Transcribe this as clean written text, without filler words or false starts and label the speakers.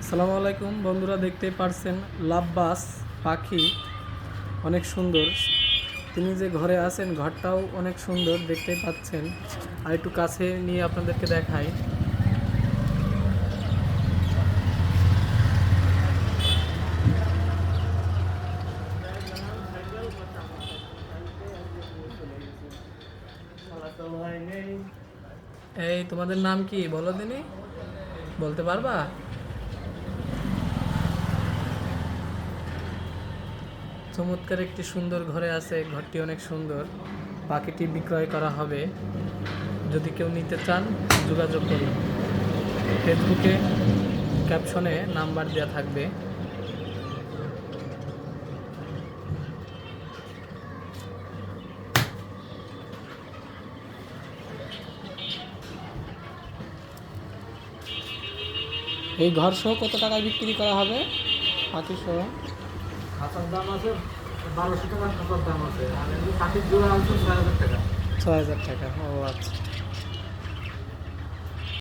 Speaker 1: আসসালামু আলাইকুম বন্ধুরা, দেখতেই পারছেন লাভবাস পাখি অনেক সুন্দর। তিনি যে ঘরে আছেন ঘরটাও অনেক সুন্দর দেখতেই পাচ্ছেন। আর একটু কাছে নিয়ে আপনাদেরকে দেখাই। এই তোমাদের নাম কি বলো দিনি, বলতে পারবা? চমৎকার একটি সুন্দর ঘরে আছে, ঘরটি অনেক সুন্দর। পাখিটি বিক্রয় করা হবে, যদি কেউ নিতে চান যোগাযোগ করুন। ফেসবুকে ক্যাপশনে নাম্বার দেওয়া থাকবে। এই ঘর সহ কত টাকায় বিক্রি করা হবে পাখি সহ?
Speaker 2: খাঁচার দাম আছে 1200 টাকা, খাঁচার দাম আছে আর এমনি পাখির জোড়া আছে 6000 টাকা।
Speaker 1: 6,000 টাকা, ও আচ্ছা।